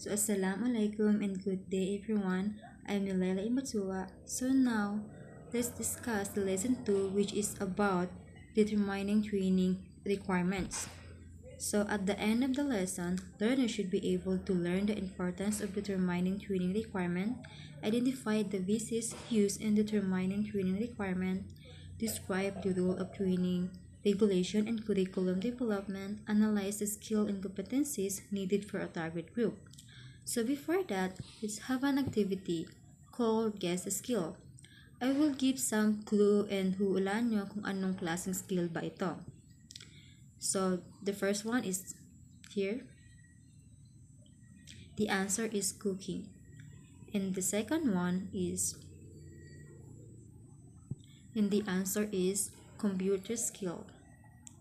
So Assalamualaikum and good day everyone. I'm Nilela Imatua. So now, let's discuss the lesson 2 which is about determining training requirements. So at the end of the lesson, learners should be able to learn the importance of determining training requirement, identify the basis used in determining training requirement, describe the role of training, regulation and curriculum development, analyze the skill and competencies needed for a target group. So before that, let's have an activity called Guess a Skill. I will give some clue and hulaan nyo kung anong klaseng skill ba ito. So the first one is here. The answer is cooking. And the second one is, and the answer is computer skill.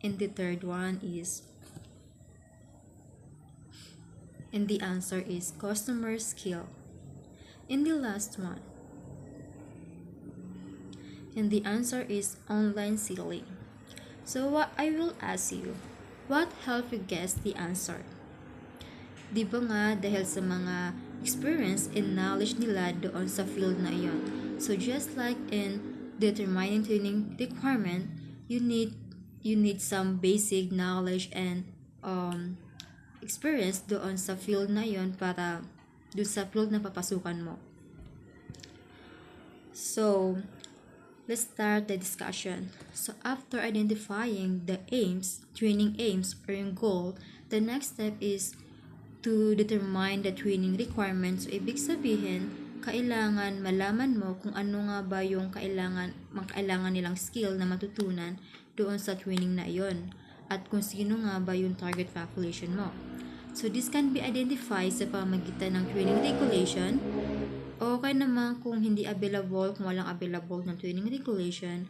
And the third one is, and the answer is customer skill. And the last one, and the answer is online selling. So what I will ask you, what helped you guess the answer? Di ba nga dahil sa mga experience and knowledge nila doon sa field na iyon. So just like in determining training requirement, you need some basic knowledge and experience doon sa field na iyon para doon sa field na papasukan mo. So let's start the discussion. So after identifying the aims, training aims or yung goal, the next step is to determine the training requirements. So ibig sabihin, kailangan malaman mo kung ano nga ba yung kailangan nilang skill na matutunan doon sa training na iyon at kung sino nga ba yung target population mo. So this can be identified sa pamamagitan ng training regulation. Okay naman kung hindi available, kung walang available ng training regulation,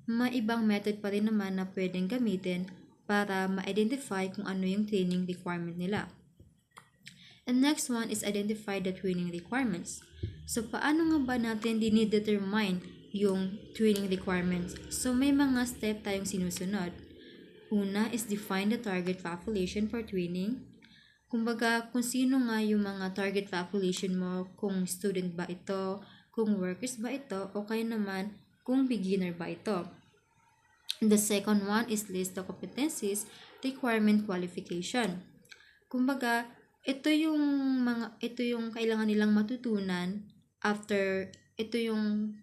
may ibang method pa rin naman na pwedeng gamitin para ma-identify kung ano yung training requirement nila. And next one is identify the training requirements. So paano nga ba natin dinidetermine yung training requirements? So may mga step tayong sinusunod. Una is define the target population for training. Kumbaga, kung sino nga yung mga target population mo, kung student ba ito, kung workers ba ito, o kaya naman kung beginner ba ito. The second one is list the competencies, requirement, qualification. Kumbaga, ito yung kailangan nilang matutunan after, ito yung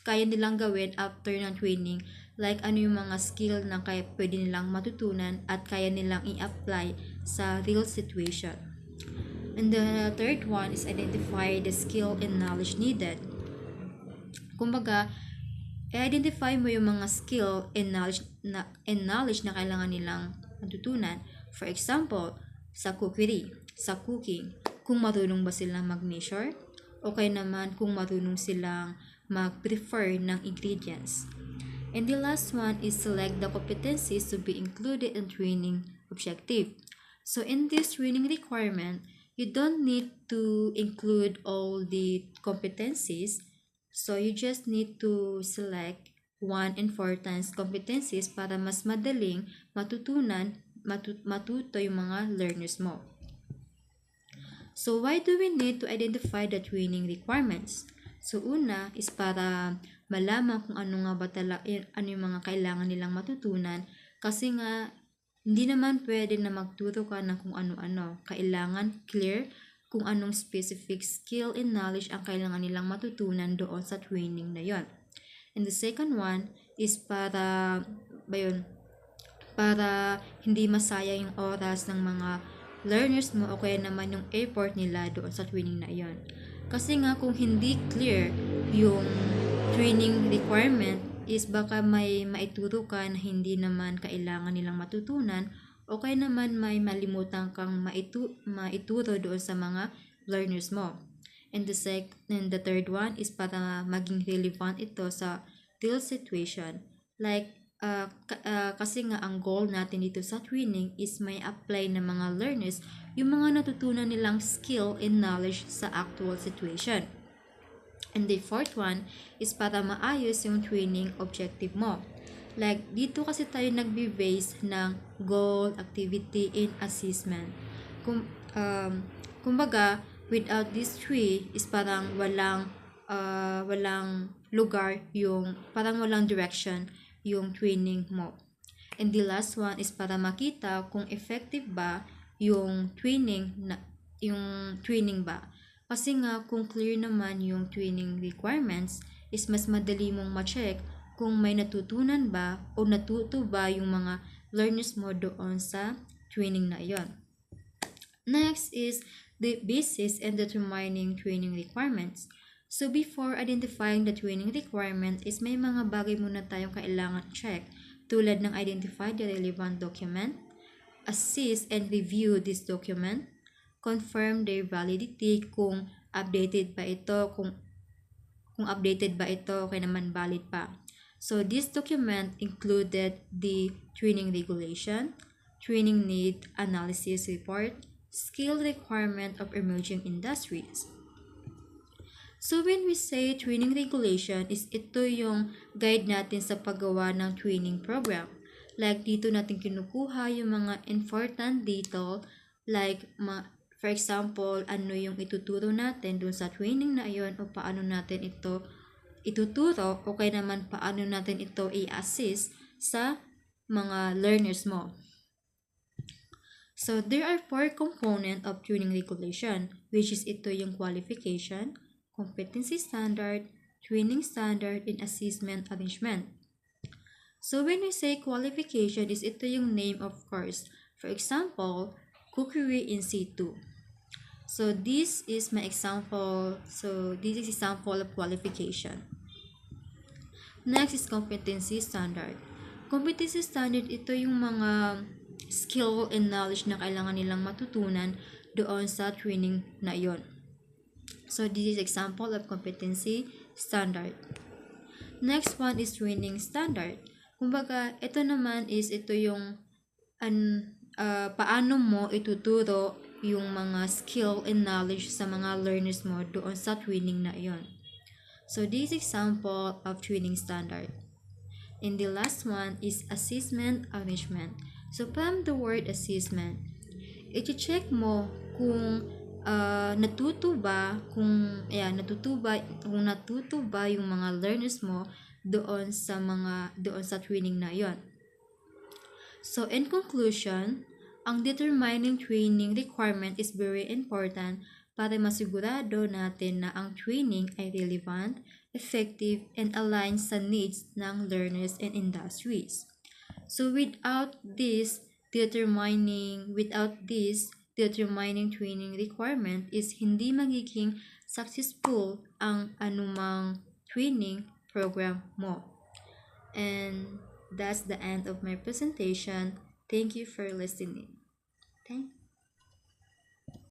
kaya nilang gawin after ng training, like ano yung mga skill na kaya pwede nilang matutunan at kaya nilang i-apply sa real situation. And the third one is identify the skill and knowledge needed. Kumbaga, i-identify mo yung mga skill and knowledge na kailangan nilang matutunan. For example, sa cooking, kung marunong ba silang mag-measure, o kaya naman kung marunong silang mag-prefer ng ingredients. And the last one is select the competencies to be included in training objective. So in this training requirement, you don't need to include all the competencies. So you just need to select 1 and 4 times competencies para mas madaling matuto yung mga learners mo. So why do we need to identify the training requirements? So una is para malaman kung ano nga ba ano yung mga kailangan nilang matutunan, kasi nga hindi naman pwede na magturo ka ng kung ano-ano. Kailangan clear kung anong specific skill and knowledge ang kailangan nilang matutunan doon sa training na yon. And the second one is para hindi masayang yung oras ng mga learners mo o kaya naman yung effort nila doon sa training na yon. Kasi nga kung hindi clear yung training requirement is baka may maituro ka na hindi naman kailangan nilang matutunan o kaya naman may malimutan kang maituro doon sa mga learners mo. And the third one is para maging relevant ito sa real situation. Like, kasi nga ang goal natin dito sa training is may apply ng mga learners yung mga natutunan nilang skill and knowledge sa actual situation. And the fourth one is para maayos yung training objective mo. Like, dito kasi tayo nagbe-base ng goal, activity, and assessment. Kumbaga, without these three is parang walang lugar yung, parang walang direction yung training mo. And the last one is para makita kung effective ba yung training ba. Kasi nga kung clear naman yung training requirements, is mas madali mong ma-check kung may natutunan ba o natuto ba yung mga learners mo doon sa training na iyon. Next is the basis and determining training requirements. So before identifying the training requirement is may mga bagay muna tayong kailangan check tulad ng identify the relevant document, assess and review this document, confirm their validity kung updated ba ito, kung updated ba ito, kaya naman valid pa. So this document included the training regulation, training need analysis report, skill requirement of emerging industries. So when we say training regulation, is ito yung guide natin sa paggawa ng training program. Like dito natin kinukuha yung mga important detail, like for example, ano yung ituturo natin dun sa training na iyon o paano natin ito ituturo o kaya naman paano natin ito i-assist sa mga learners mo. So there are 4 components of training regulation, which is ito yung qualification, competency standard, training standard, and assessment arrangement. So when we say qualification, is ito yung name of course. For example, cookery in situ. So this is my example. So this is example of qualification. Next is competency standard. Competency standard, ito yung mga skill and knowledge na kailangan nilang matutunan doon sa training na iyon. So this is example of competency standard. Next one is training standard. Kumbaga, ito naman is ito yung paano mo ituturo yung mga skill and knowledge sa mga learners mo doon sa training na iyon. So this example of training standard. And the last one is assessment arrangement. So from the word assessment, i-check mo kung natuto ba yung mga learners mo doon sa training na yon. So in conclusion, ang determining training requirement is very important para masigurado natin na ang training ay relevant, effective, and aligned sa needs ng learners and industries. So without this determining training requirement is hindi magiging successful ang anumang training program mo. And that's the end of my presentation. Thank you for listening. Thank you.